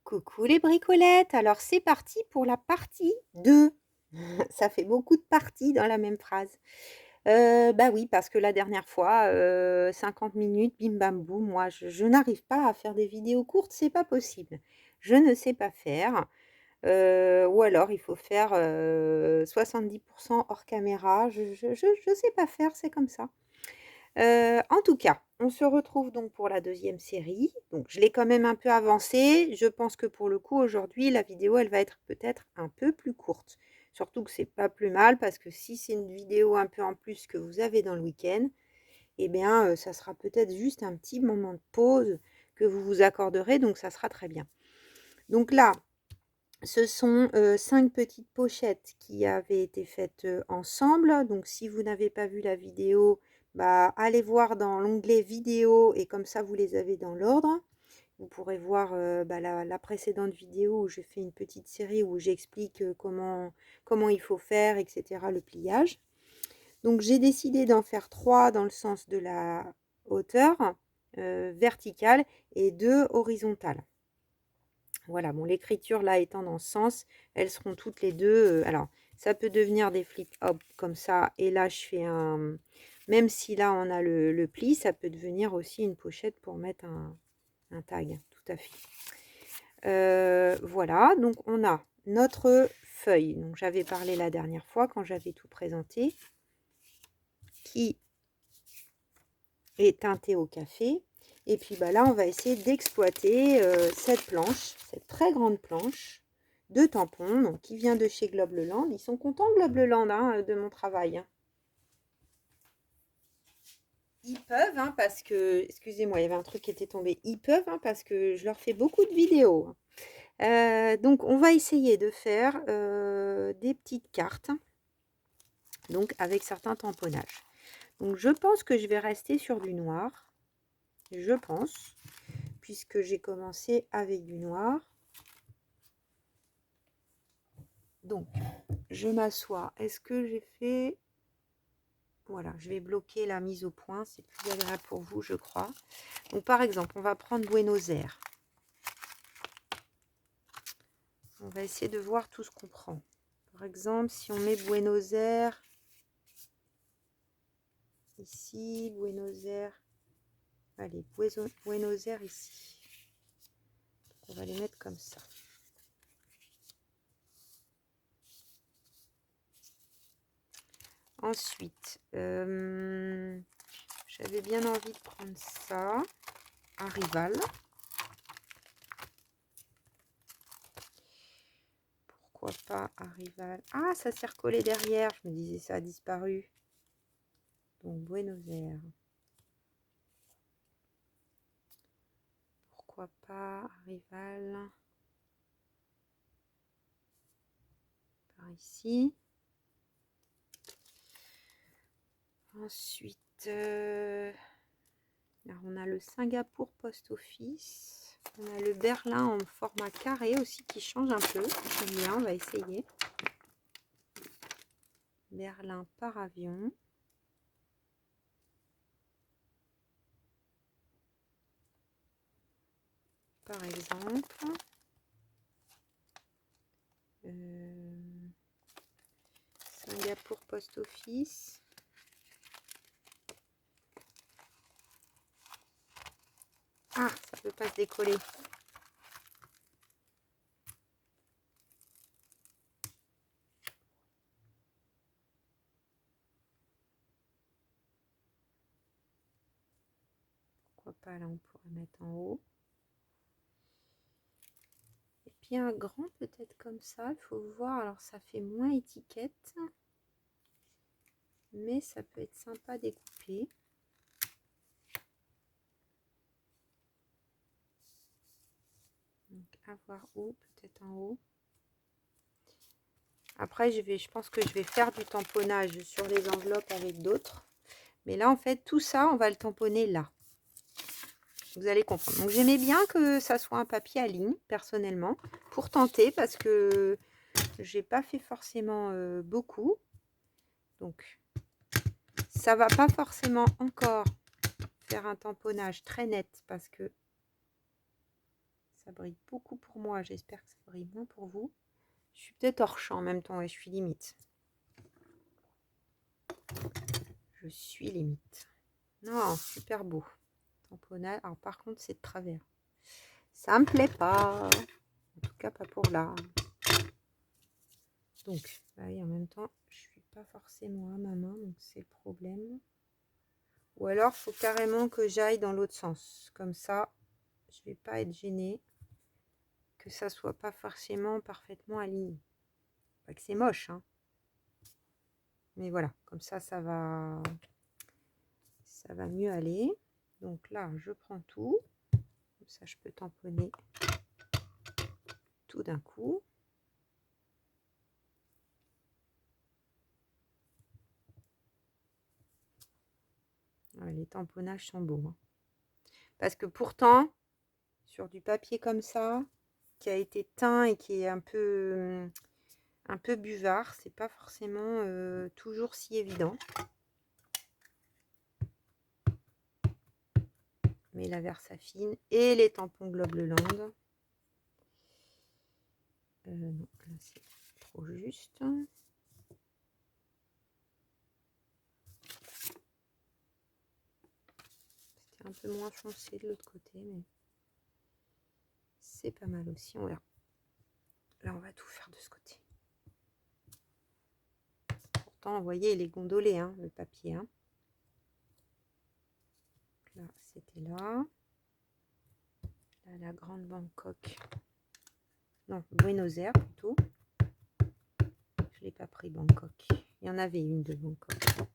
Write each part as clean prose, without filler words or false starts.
Coucou les bricolettes, alors c'est parti pour la partie 2. Ça fait beaucoup de parties dans la même phrase. Bah oui, parce que la dernière fois, 50 minutes, bim bam boum, moi je n'arrive pas à faire des vidéos courtes, c'est pas possible. Je ne sais pas faire, ou alors il faut faire, 70 hors caméra, je sais pas faire, c'est comme ça. En tout cas, on se retrouve donc pour la deuxième série. Donc je l'ai quand même un peu avancée. Je pense que pour le coup, aujourd'hui, la vidéo, elle va être peut-être un peu plus courte. Surtout que c'est pas plus mal parce que si c'est une vidéo un peu en plus que vous avez dans le week-end, eh bien, ça sera peut-être juste un petit moment de pause que vous vous accorderez, donc ça sera très bien. Donc là, ce sont, 5 petites pochettes qui avaient été faites, ensemble. Donc si vous n'avez pas vu la vidéo, bah, allez voir dans l'onglet vidéo et comme ça vous les avez dans l'ordre. Vous pourrez voir, bah, la précédente vidéo où j'ai fait une petite série où j'explique, comment il faut faire et cetera, le pliage. Donc j'ai décidé d'en faire 3 dans le sens de la hauteur, verticale et 2 horizontales. Voilà, bon, l'écriture là étant dans ce sens, elles seront toutes les 2. Alors ça peut devenir des flip-hop comme ça et là je fais un même si là on a le pli, ça peut devenir aussi une pochette pour mettre un tag, tout à fait. Voilà, donc on a notre feuille, donc j'avais parlé la dernière fois quand j'avais tout présenté, qui est teintée au café. Et puis bah là, on va essayer d'exploiter cette planche, cette très grande planche de tampons, donc qui vient de chez Globleland. Ils sont contents Globleland hein, de mon travail. Hein. Ils peuvent, hein, parce que, excusez-moi, il y avait un truc qui était tombé. Ils peuvent, hein, parce que je leur fais beaucoup de vidéos. Donc, on va essayer de faire des petites cartes, donc avec certains tamponnages. Donc, je pense que je vais rester sur du noir. Je pense. Puisque j'ai commencé avec du noir. Donc, je m'assois. Est-ce que j'ai fait... Voilà, je vais bloquer la mise au point. C'est plus agréable pour vous, je crois. Donc, par exemple, on va prendre Buenos Aires. On va essayer de voir tout ce qu'on prend. Par exemple, si on met Buenos Aires... Ici, Buenos Aires... Allez, Buenos Aires ici. Donc, on va les mettre comme ça. Ensuite, j'avais bien envie de prendre ça, un rival. Pourquoi pas un rival? Ah, ça s'est recollé derrière, je me disais ça a disparu. Donc Buenos Aires. Pourquoi pas un rival? Par ici. Ensuite, alors on a le Singapour Post Office. On a le Berlin en format carré aussi qui change un peu. J'aime bien, on va essayer. Berlin par avion. Par exemple. Singapour Post Office. Ah, ça peut pas se décoller. Pourquoi pas, là on pourrait mettre en haut. Et puis un grand peut-être comme ça, il faut voir, alors ça fait moins étiquette, mais ça peut être sympa à découper. Donc à voir où, peut-être en haut. Après je pense que je vais faire du tamponnage sur les enveloppes avec d'autres. Mais là en fait tout ça on va le tamponner là. Vous allez comprendre. Donc j'aimais bien que ça soit un papier à ligne personnellement pour tenter parce que j'ai pas fait forcément beaucoup. Donc ça va pas forcément encore faire un tamponnage très net parce que Ça brille beaucoup pour moi. J'espère que ça brille moins pour vous. Je suis peut-être hors champ en même temps et je suis limite. Je suis limite. Non, super beau. Tamponnage. Alors par contre, c'est de travers. Ça me plaît pas. En tout cas, pas pour là. Donc, bah oui, en même temps, je suis pas forcément à ma main, donc c'est le problème. Ou alors, il faut carrément que j'aille dans l'autre sens. Comme ça, je vais pas être gênée. Que ça soit pas forcément parfaitement aligné. Pas que c'est moche, hein. Mais voilà, comme ça va mieux aller. Donc là, je prends tout. Comme ça, je peux tamponner tout d'un coup. Ouais, les tamponnages sont beaux, hein. Parce que pourtant, sur du papier comme ça, qui a été teint et qui est un peu buvard, c'est pas forcément toujours si évident. Mais la Versafine et les tampons Globeland. Non, là c'est trop juste. C'était un peu moins foncé de l'autre côté, mais c'est pas mal aussi, on verra. Là, on va tout faire de ce côté. Pourtant, vous voyez, il est gondolé, hein, le papier. Hein. Là, c'était là. Là, la grande Bangkok. Non, Buenos Aires plutôt. Je ne l'ai pas pris Bangkok. Il y en avait une de Bangkok. Là,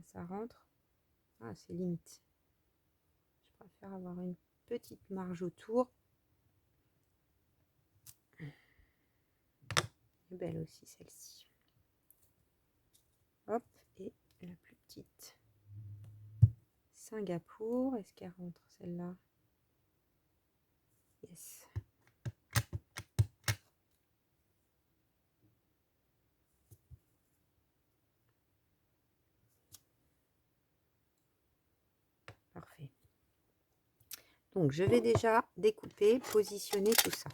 ça rentre. Ah, c'est limite. Je préfère avoir une petite marge autour. Et belle aussi celle-ci. Hop, et la plus petite. Singapour. Est-ce qu'elle rentre celle-là? Yes. Parfait. Donc, je vais déjà découper, positionner tout ça.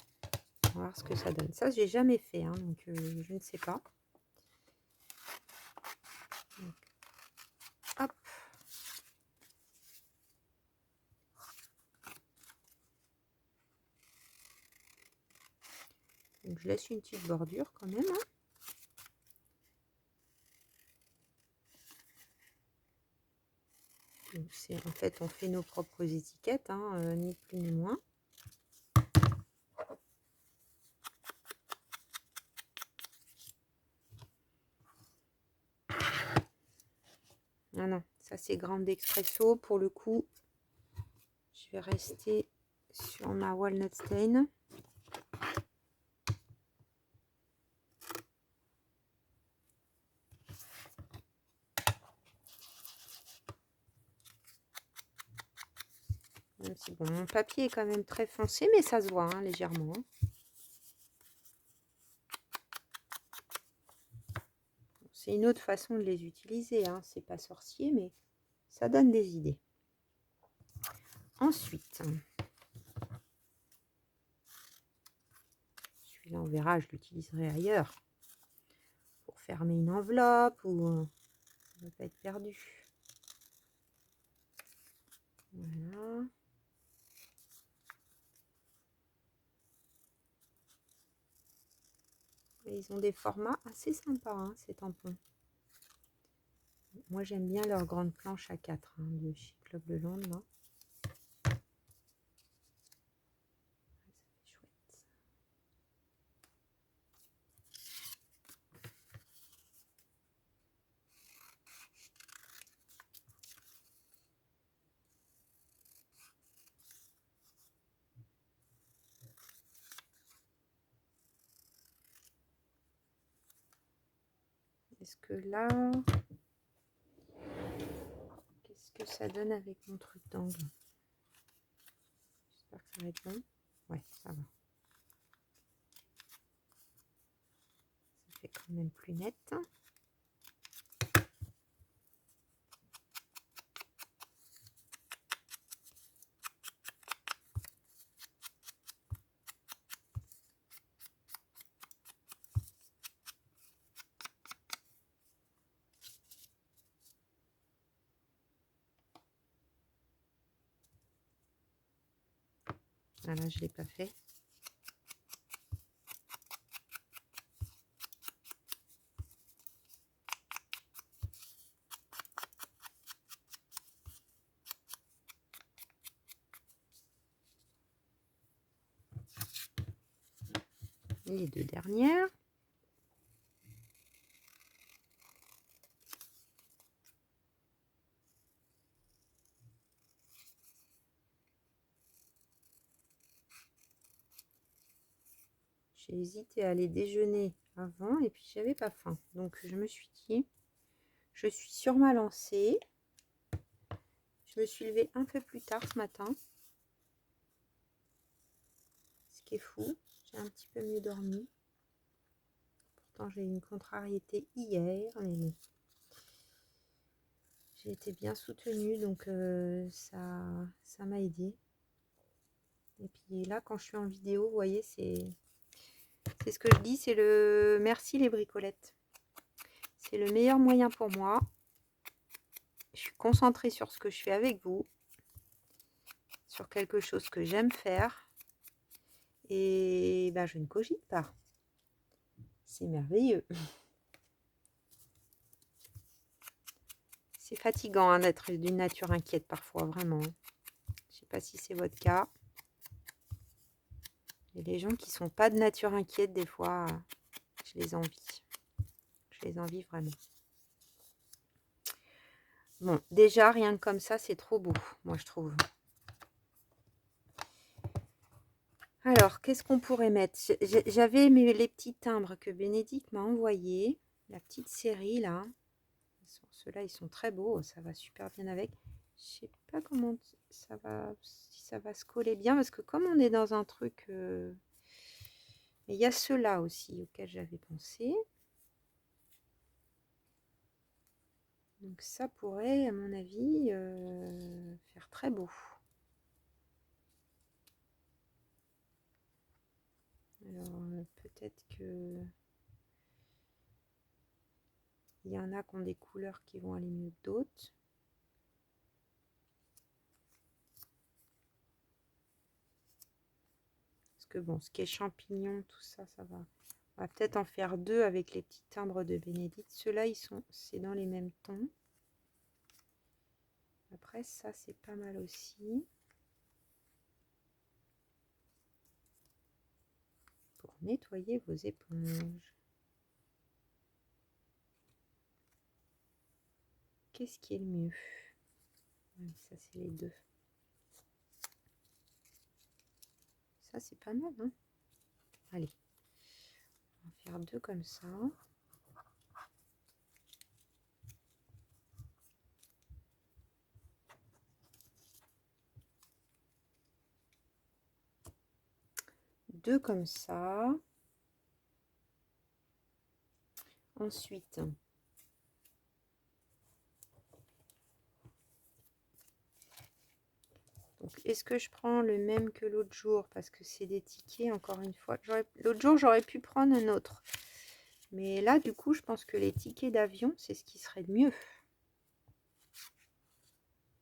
On va voir ce que ça donne. Ça, j'ai jamais fait, hein, donc je ne sais pas. Donc, hop. Donc, je laisse une petite bordure quand même. Hein. En fait, on fait nos propres étiquettes, hein, ni plus ni moins. Ah non, ça c'est Grande Expresso. Pour le coup, je vais rester sur ma Walnut Stain. Même si bon, mon papier est quand même très foncé, mais ça se voit hein, légèrement. Hein. C'est une autre façon de les utiliser. Hein. C'est pas sorcier, mais ça donne des idées. Ensuite, celui-là, on verra, je l'utiliserai ailleurs. Pour fermer une enveloppe ou ça ne va pas être perdu. Voilà. Et ils ont des formats assez sympas, hein, ces tampons. Moi, j'aime bien leur grande planche à 4 hein, de chez Globeland. Là. Ça fait chouette. Est-ce que là, qu'est-ce que ça donne avec mon truc d'angle? J'espère que ça va être bon. Ouais, ça va. Ça fait quand même plus net. Ah là, je ne l'ai pas fait. Les 2 dernières. J'ai hésité à aller déjeuner avant et puis j'avais pas faim. Donc je me suis dit, je suis sur ma lancée. Je me suis levée un peu plus tard ce matin. Ce qui est fou. J'ai un petit peu mieux dormi. Pourtant j'ai eu une contrariété hier, mais bon. J'ai été bien soutenue, donc ça m'a aidé. Et puis là, quand je suis en vidéo, vous voyez, c'est ce que je dis, c'est le merci les bricolettes. C'est le meilleur moyen pour moi. Je suis concentrée sur ce que je fais avec vous, sur quelque chose que j'aime faire. Et ben, je ne cogite pas. C'est merveilleux. C'est fatigant hein, d'être d'une nature inquiète parfois, vraiment. Je ne sais pas si c'est votre cas. Et les gens qui ne sont pas de nature inquiète, des fois, je les envie. Je les envie vraiment. Bon, déjà, rien que comme ça, c'est trop beau, moi, je trouve. Alors, qu'est-ce qu'on pourrait mettre? J'avais les petits timbres que Bénédicte m'a envoyés. La petite série, là. Ceux-là, ils sont très beaux. Ça va super bien avec. Je sais pas comment ça va, si ça va se coller bien. Parce que comme on est dans un truc... Il y a ceux-là aussi auxquels j'avais pensé. Donc ça pourrait, à mon avis, faire très beau. Alors, peut-être que... Il y en a qui ont des couleurs qui vont aller mieux que d'autres. Parce que bon, ce qui est champignons, tout ça, ça va. On va peut-être en faire 2 avec les petits timbres de Bénédicte. Ceux-là, c'est dans les mêmes tons. Après, ça, c'est pas mal aussi. Pour nettoyer vos éponges. Qu'est-ce qui est le mieux? Ça, c'est les 2. Ça, c'est pas mal, hein? Allez. On va faire 2 comme ça. Deux comme ça. Ensuite, est-ce que je prends le même que l'autre jour? Parce que c'est des tickets, encore une fois. L'autre jour, j'aurais pu prendre un autre. Mais là, du coup, je pense que les tickets d'avion, c'est ce qui serait le mieux.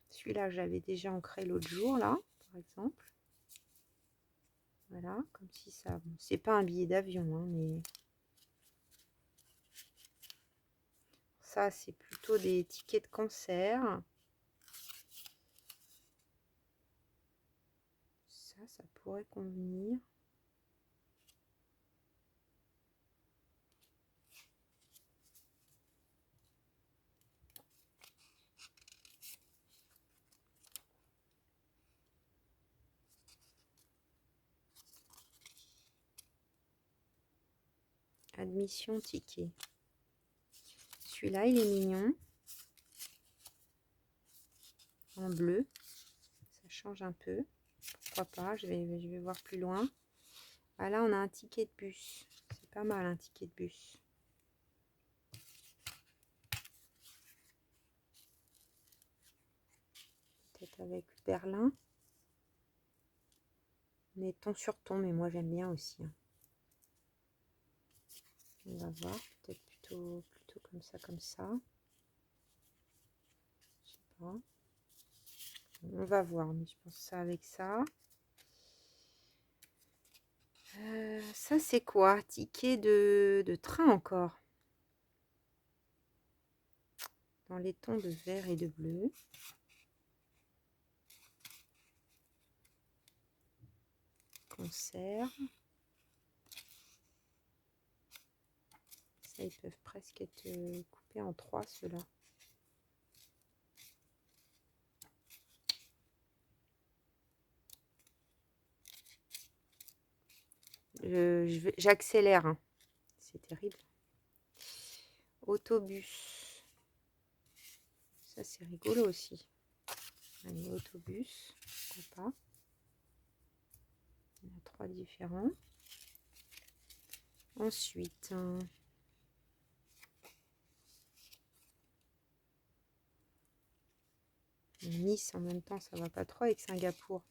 Celui-là, j'avais déjà ancré l'autre jour, là, par exemple. Voilà, comme si ça... Bon, c'est pas un billet d'avion, hein, mais... Ça, c'est plutôt des tickets de concert. Ça pourrait convenir. Admission ticket. Celui-là, il est mignon. En bleu. Ça change un peu. Pourquoi pas, je vais voir plus loin. Ah là, on a un ticket de bus. C'est pas mal, un ticket de bus. Peut-être avec Berlin. Mais ton sur ton, mais moi j'aime bien aussi. Hein. On va voir, peut-être plutôt comme ça, comme ça. Je sais pas. On va voir, mais je pense ça avec ça. Ça, c'est quoi? Ticket de train encore. Dans les tons de vert et de bleu. Concert. Ça, ils peuvent presque être coupés en 3, ceux-là. J'accélère, hein. C'est terrible. Autobus. Ça, c'est rigolo aussi. Allez, autobus. Pourquoi pas. Il y en a 3 différents. Ensuite, Nice en même temps, ça va pas trop avec Singapour.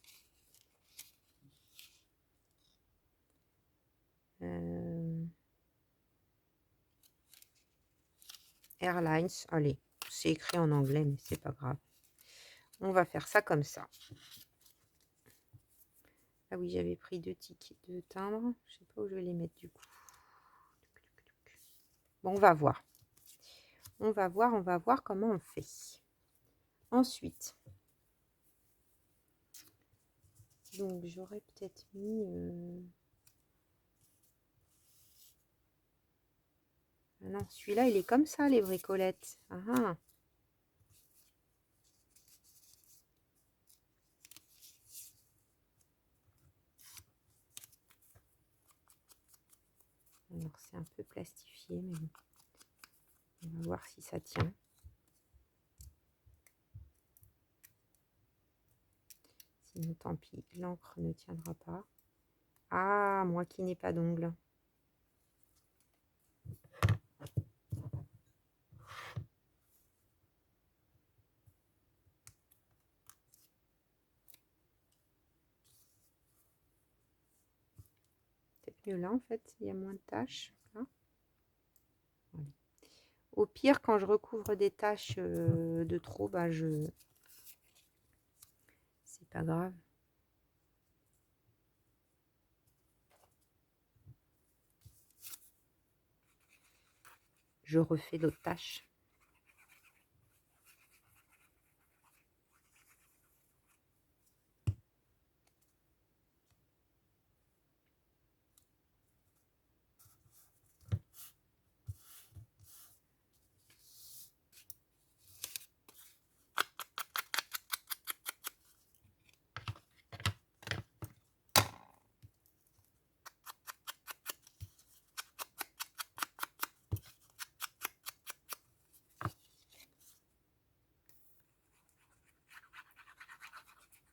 Airlines, allez, c'est écrit en anglais, mais c'est pas grave. On va faire ça comme ça. Ah oui, j'avais pris 2 tickets de timbre. Je sais pas où je vais les mettre du coup. Bon, on va voir. On va voir comment on fait. Ensuite, donc j'aurais peut-être mis... Ah non, celui-là, il est comme ça, les bricolettes. Ah ah. Alors, c'est un peu plastifié, mais bon. On va voir si ça tient. Sinon, tant pis, l'encre ne tiendra pas. Ah, moi qui n'ai pas d'ongles. Peut-être mieux là, en fait, il y a moins de taches. Là. Voilà. Au pire, quand je recouvre des taches de trop, bah c'est pas grave. Je refais l'autre tâche.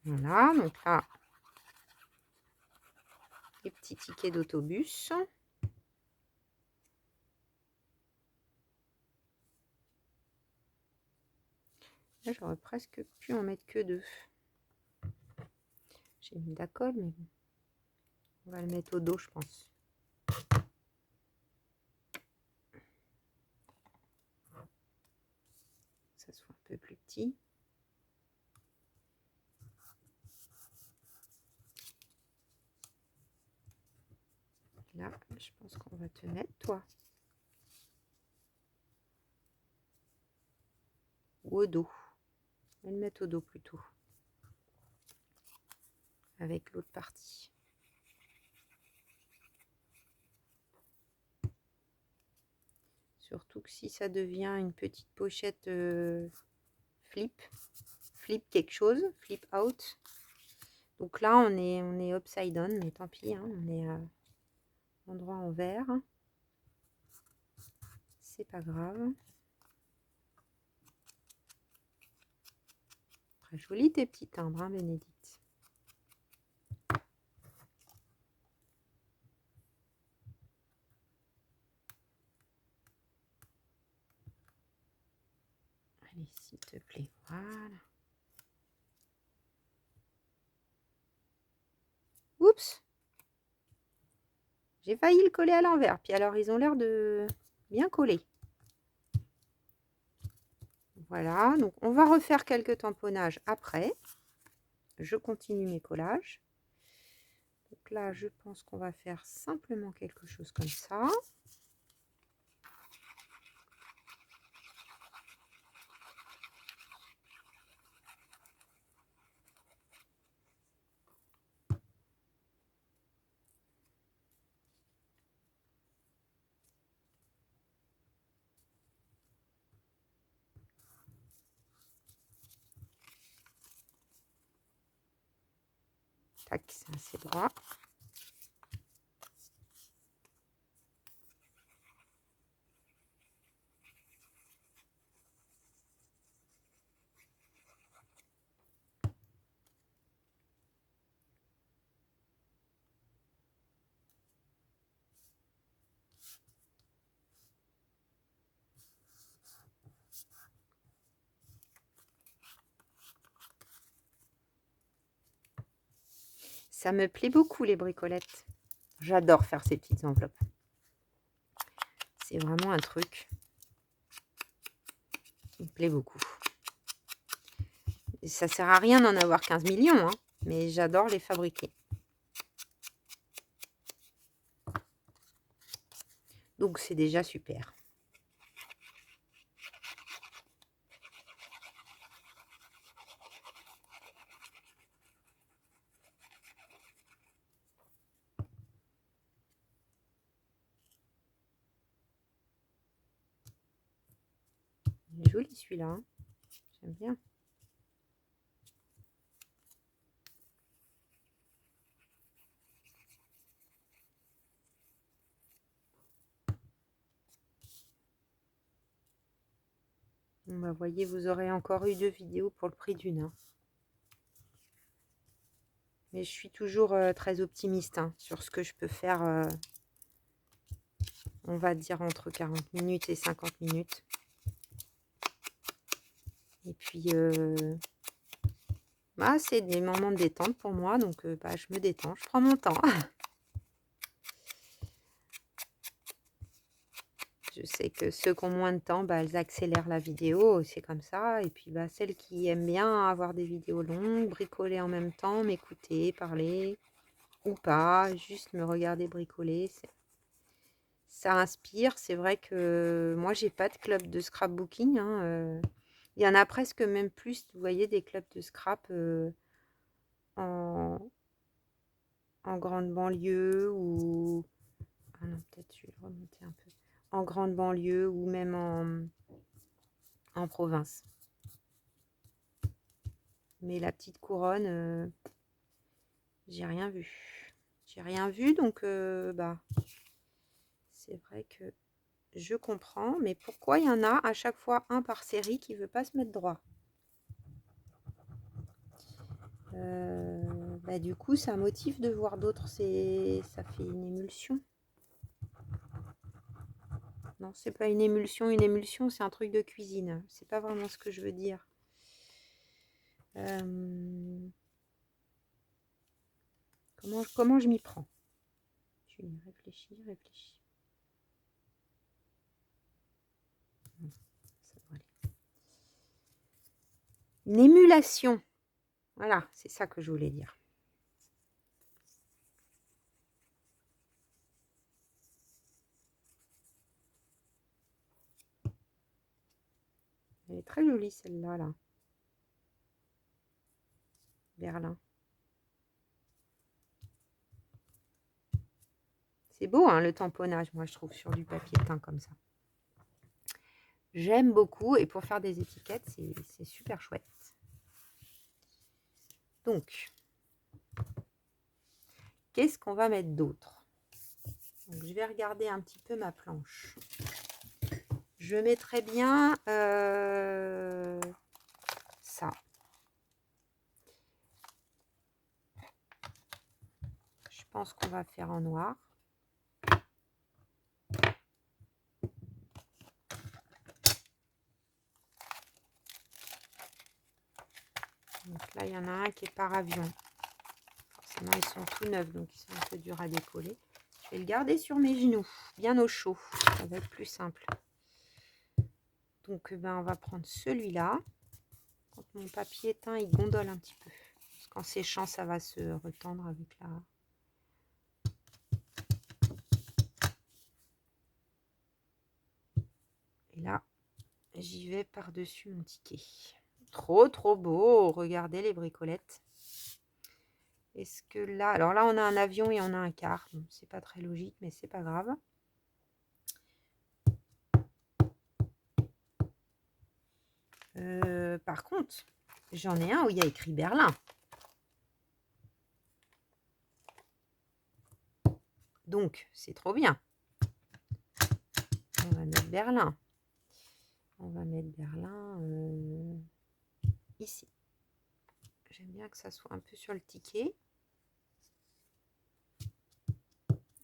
Voilà, donc là, les petits tickets d'autobus. Là, j'aurais presque pu en mettre que 2. J'ai mis de la colle, mais on va le mettre au dos, je pense. Que ça soit un peu plus petit. Là, je pense qu'on va te mettre, toi. Ou au dos. On va le mettre au dos plutôt. Avec l'autre partie. Surtout que si ça devient une petite pochette flip quelque chose, flip out. Donc là, on est upside down, mais tant pis, hein, on est à endroit envers. C'est pas grave. Très joli tes petits timbres, hein, Bénédicte. Allez, s'il te plaît, voilà. Oups! J'ai failli le coller à l'envers. Puis alors, ils ont l'air de bien coller. Voilà, donc on va refaire quelques tamponnages après. Je continue mes collages. Donc Donc là, je pense qu'on va faire simplement quelque chose comme ça. Tac, c'est assez droit. Ça me plaît beaucoup les bricolettes. J'adore faire ces petites enveloppes. C'est vraiment un truc qui me plaît beaucoup. Et ça sert à rien d'en avoir 15 millions, hein, mais j'adore les fabriquer. Donc c'est déjà super. Il est joli celui-là, hein. J'aime bien. Bon, bah, voyez, vous aurez encore eu 2 vidéos pour le prix d'une. Hein. Mais je suis toujours très optimiste hein, sur ce que je peux faire, on va dire entre 40 minutes et 50 minutes. Et puis, bah, c'est des moments de détente pour moi, donc bah, je me détends, je prends mon temps. Je sais que ceux qui ont moins de temps, bah, elles accélèrent la vidéo, c'est comme ça. Et puis bah, celles qui aiment bien avoir des vidéos longues, bricoler en même temps, m'écouter, parler, ou pas, juste me regarder bricoler, ça inspire. C'est vrai que moi, j'ai pas de club de scrapbooking. Hein, il y en a presque même plus, vous voyez, des clubs de scrap en grande banlieue ou... Ah non, peut-être je vais le remonter un peu. En grande banlieue ou même en province. Mais la petite couronne, j'ai rien vu. J'ai rien vu, donc bah, c'est vrai que je comprends. Mais pourquoi il y en a à chaque fois un par série qui veut pas se mettre droit? Bah, du coup, ça motive de voir d'autres. Ça fait une émulsion. Non, c'est pas une émulsion. Une émulsion, c'est un truc de cuisine. C'est pas vraiment ce que je veux dire. Comment je m'y prends? Je réfléchis. Ça devrait aller. Une émulation. Voilà, c'est ça que je voulais dire. Elle est très jolie celle-là, là. Berlin. C'est beau, hein, le tamponnage, moi, je trouve, sur du papier peint comme ça. J'aime beaucoup, et pour faire des étiquettes, c'est super chouette. Donc, qu'est-ce qu'on va mettre d'autre? Je vais regarder un petit peu ma planche. Je mettrais bien ça. Je pense qu'on va faire en noir. Donc là, il y en a un qui est par avion. Forcément, ils sont tout neufs, donc ils sont un peu durs à décoller. Je vais le garder sur mes genoux, bien au chaud. Ça va être plus simple. Donc, ben, on va prendre celui-là. Quand mon papier teint, il gondole un petit peu. Parce qu'en séchant, ça va se retendre avec la... Et là, j'y vais par-dessus mon ticket. Trop, trop beau. Regardez les bricolettes. Est-ce que là... Alors là, on a un avion et on a un car. Bon, c'est pas très logique, mais c'est pas grave. Par contre, j'en ai un où il y a écrit Berlin. Donc, c'est trop bien. On va mettre Berlin. On va mettre Berlin ici. J'aime bien que ça soit un peu sur le ticket.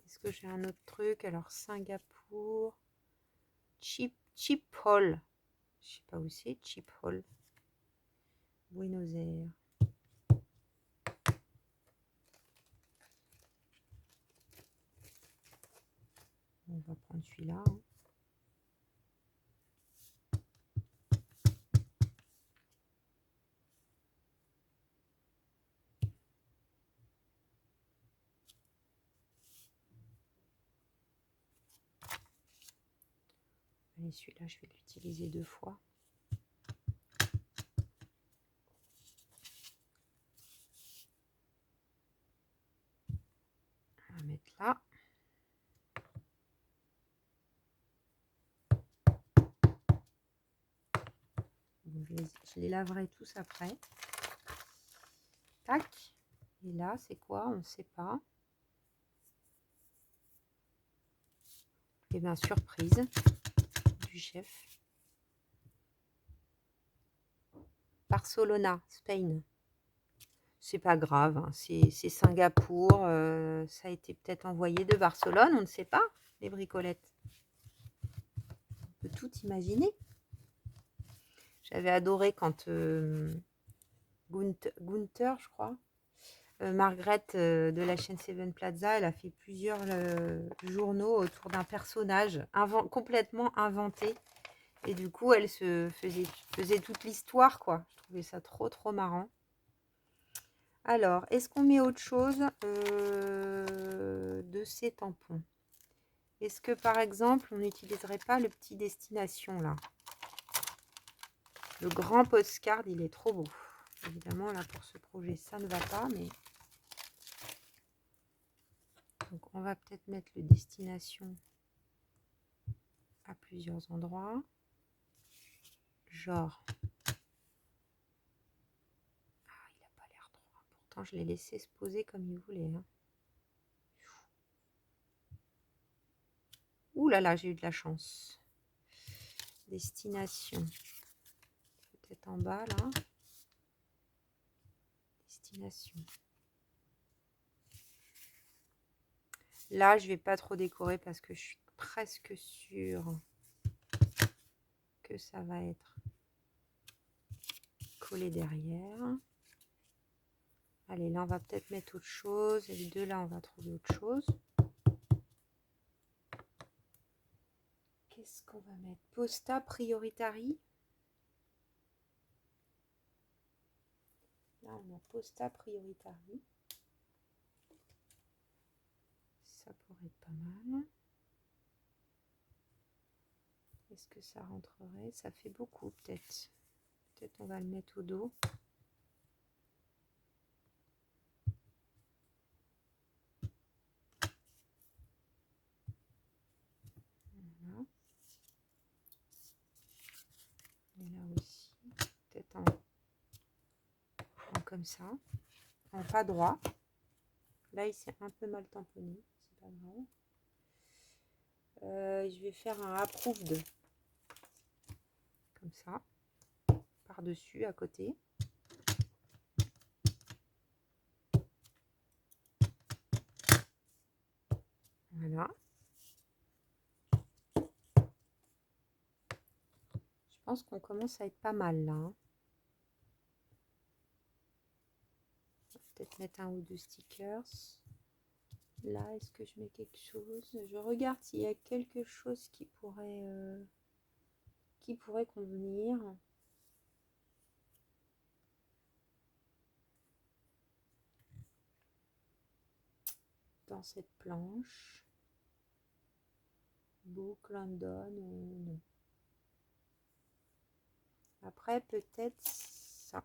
Est-ce que j'ai un autre truc? Alors, Singapour. Chiphol. Je sais pas où c'est, Chiphol. Buenos Aires. On va prendre celui-là. Hein. Allez, celui-là, je vais l'utiliser 2 fois. On va mettre là. Donc, je les laverai tous après. Tac. Et là, c'est quoi? On ne sait pas. Et bien, surprise du chef. Barcelona, Spain. C'est pas grave, hein. C'est Singapour. Ça a été peut-être envoyé de Barcelone, on ne sait pas, les bricolettes. On peut tout imaginer. J'avais adoré quand Gunther, je crois, Margaret de la chaîne Seven Plaza, elle a fait plusieurs journaux autour d'un personnage complètement inventé. Et du coup, elle se faisait toute l'histoire, quoi. Je trouvais ça trop, trop marrant. Alors, est-ce qu'on met autre chose de ces tampons? Est-ce que, par exemple, on n'utiliserait pas le petit destination, là? Le grand postcard, il est trop beau. Évidemment, là, pour ce projet, ça ne va pas, mais... Donc, on va peut-être mettre le destination à plusieurs endroits. Genre... Ah, il n'a pas l'air droit. Pourtant, je l'ai laissé se poser comme il voulait. Hein. Ouh là là, j'ai eu de la chance. Destination. Peut-être en bas, là. Destination. Là, je vais pas trop décorer parce que je suis presque sûre que ça va être collé derrière. Allez, là, on va peut-être mettre autre chose. Et les deux, là, on va trouver autre chose. Qu'est-ce qu'on va mettre? Posta Prioritari. Là, on a Posta Prioritari. Ça pourrait être pas mal. Est-ce que ça rentrerait? Ça fait beaucoup, peut-être. Peut-être on va le mettre au dos. Voilà. Et là aussi. Peut-être en comme ça. En pas droit. Là, il s'est un peu mal tamponné. C'est pas grave. Je vais faire un approved. Comme ça. Par-dessus, à côté. Voilà. Je pense qu'on commence à être pas mal là. Hein. Peut-être mettre un ou deux stickers. Là, est-ce que je mets quelque chose? Je regarde s'il y a quelque chose qui pourrait convenir. Dans cette planche. Book London, non. Après, peut-être ça.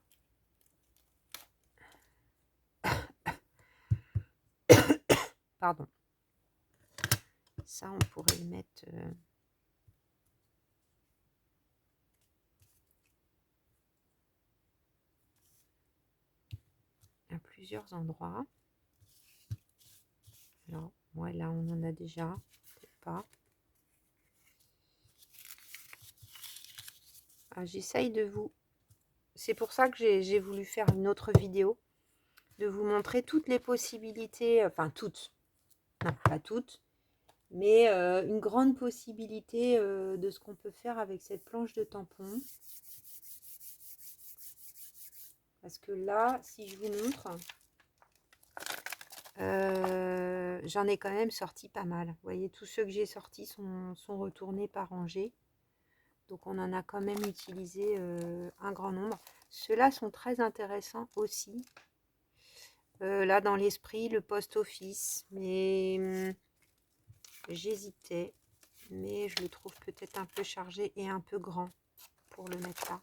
Pardon. Ça, on pourrait le mettre... à plusieurs endroits. Alors, ouais, là, on en a déjà. Peut-être pas. Ah, j'essaye de vous... C'est pour ça que j'ai voulu faire une autre vidéo. De vous montrer toutes les possibilités. Enfin, toutes. Non, pas toutes. Mais une grande possibilité de ce qu'on peut faire avec cette planche de tampon. Parce que là, si je vous montre... j'en ai quand même sorti pas mal. Vous voyez, tous ceux que j'ai sortis sont retournés par rangée. Donc on en a quand même utilisé un grand nombre. Ceux-là sont très intéressants aussi. Là dans l'esprit, le post-office. Mais j'hésitais. Mais je le trouve peut-être un peu chargé et un peu grand pour le mettre là.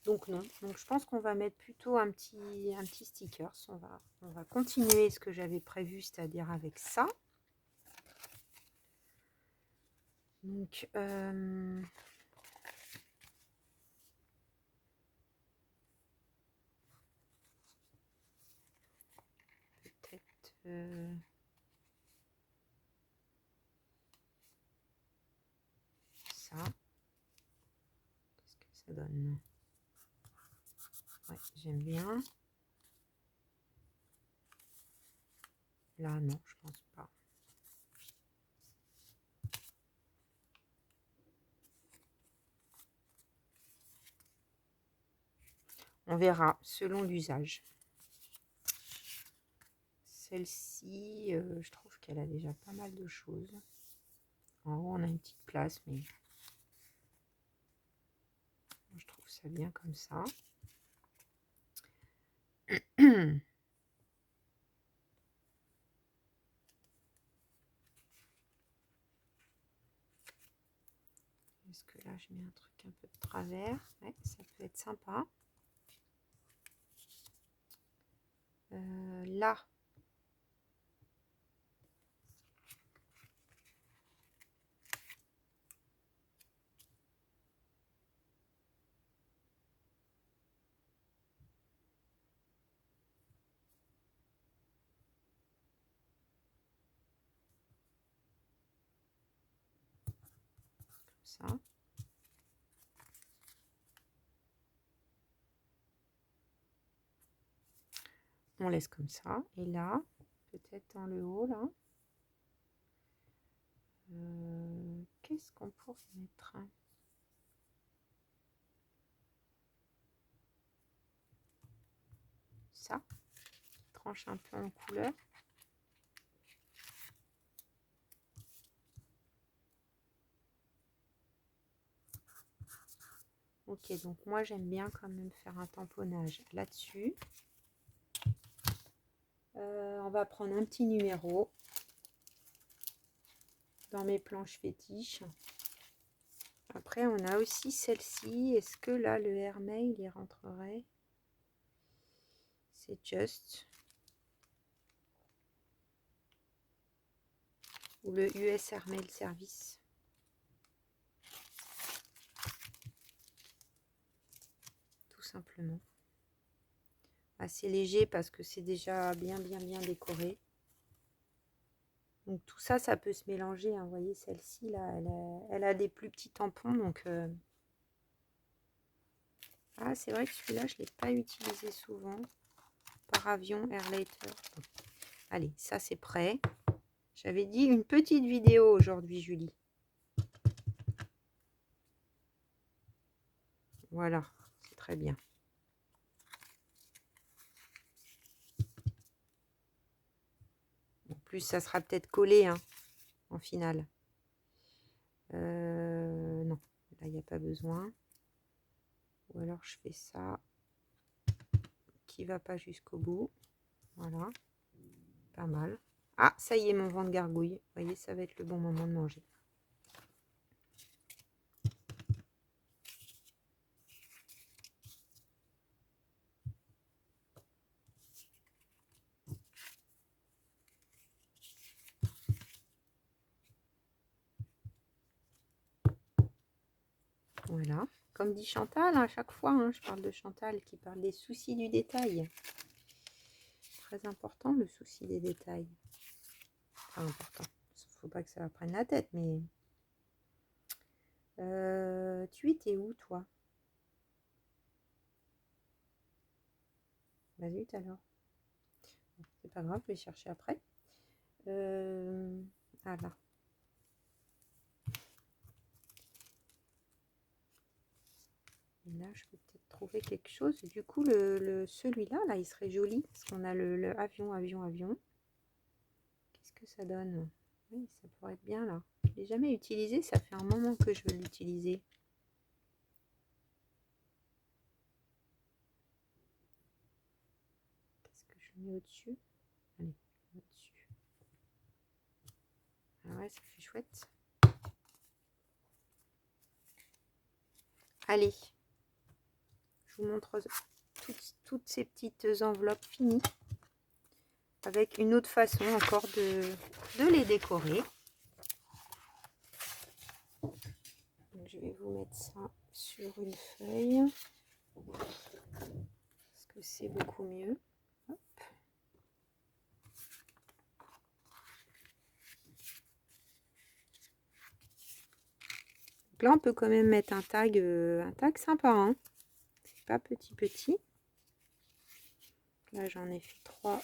Donc non. Donc je pense qu'on va mettre plutôt un petit sticker. On va continuer ce que j'avais prévu, c'est-à-dire avec ça. Donc peut-être ça. Qu'est-ce que ça donne? Ouais, j'aime bien. Là, non, je pense pas. On verra selon l'usage. Celle-ci, je trouve qu'elle a déjà pas mal de choses. En haut, on a une petite place, mais je trouve ça bien comme ça. Est-ce que là, je mets un truc un peu de travers? Ouais, ça peut être sympa. Là, ça. On laisse comme ça. Et là, peut-être dans le haut, là. Qu'est-ce qu'on pourrait mettre? Ça. Tranche un peu en couleur. Ok, donc moi j'aime bien quand même faire un tamponnage là-dessus. On va prendre un petit numéro dans mes planches fétiches. Après, on a aussi celle-ci. Est-ce que là, le Airmail, il rentrerait? C'est Just. Ou le US Airmail Service. Tout simplement. Assez léger parce que c'est déjà bien décoré. Donc tout ça, ça peut se mélanger. Hein. Vous voyez, celle-ci, là, elle a des plus petits tampons. Donc, ah, c'est vrai que celui-là, je ne l'ai pas utilisé souvent. Par avion, Airlater. Bon. Allez, ça, c'est prêt. J'avais dit une petite vidéo aujourd'hui, Julie. Voilà, c'est très bien. En plus, ça sera peut-être collé hein, en finale. Non, là, il n'y a pas besoin. Ou alors, je fais ça qui va pas jusqu'au bout. Voilà, pas mal. Ah, ça y est, mon ventre gargouille. Vous voyez, ça va être le bon moment de manger. Voilà. Comme dit Chantal, à chaque fois, hein, je parle de Chantal qui parle des soucis du détail. Très important, le souci des détails. Enfin, important. Faut pas que ça prenne la tête, mais... tu étais où, toi? Bah zut alors. C'est pas grave, je vais chercher après. Ah là. Et là, je peux peut-être trouver quelque chose. Du coup, celui-là, là, il serait joli. Parce qu'on a le avion, avion, avion. Qu'est-ce que ça donne? Oui, ça pourrait être bien, là. Je ne l'ai jamais utilisé. Ça fait un moment que je veux l'utiliser. Qu'est-ce que je mets au-dessus? Allez, au-dessus. Ah ouais, ça fait chouette. Allez. Je vous montre toutes ces petites enveloppes finies. Avec une autre façon encore de les décorer. Donc, je vais vous mettre ça sur une feuille. Parce que c'est beaucoup mieux. Hop. Donc là, on peut quand même mettre un tag sympa. Hein. C'est pas petit. Là, j'en ai fait 3.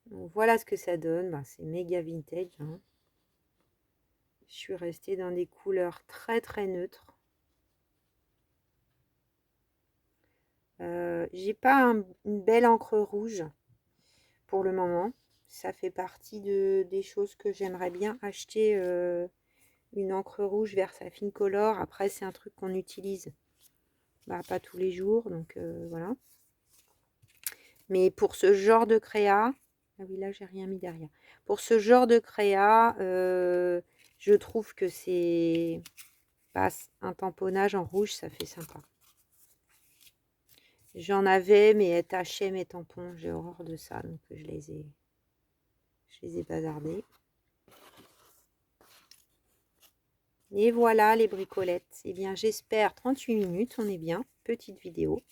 Donc, voilà ce que ça donne. Ben, c'est méga vintage. Hein. Je suis restée dans des couleurs très neutres. J'ai pas une belle encre rouge pour le moment. Ça fait partie des choses que j'aimerais bien acheter. Une encre rouge Versafine-Color. Après, c'est un truc qu'on utilise pas tous les jours. Donc voilà. Mais pour ce genre de créa, ah oui, là, j'ai rien mis derrière. Pour ce genre de créa, je trouve que c'est un tamponnage en rouge, ça fait sympa. J'en avais, mais elles tachaient mes tampons. J'ai horreur de ça, donc je les ai bazardés. Et voilà les bricolettes. Eh bien, j'espère 38 minutes, on est bien. Petite vidéo.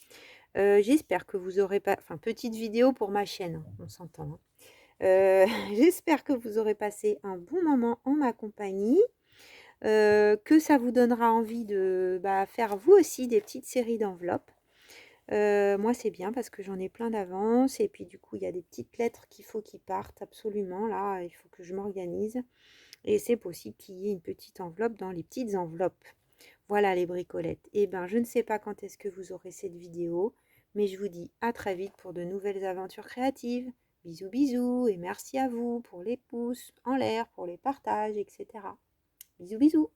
J'espère que vous aurez pas... Enfin, petite vidéo pour ma chaîne, hein, on s'entend. Hein. J'espère que vous aurez passé un bon moment en ma compagnie. Que ça vous donnera envie de faire vous aussi des petites séries d'enveloppes. Moi, c'est bien parce que j'en ai plein d'avance. Et puis, du coup, il y a des petites lettres qu'il faut qu'ils partent absolument. Là, il faut que je m'organise. Et c'est possible qu'il y ait une petite enveloppe dans les petites enveloppes. Voilà les bricolettes. Et ben, je ne sais pas quand est-ce que vous aurez cette vidéo. Mais je vous dis à très vite pour de nouvelles aventures créatives. Bisous, bisous. Et merci à vous pour les pouces en l'air, pour les partages, etc. Bisous, bisous.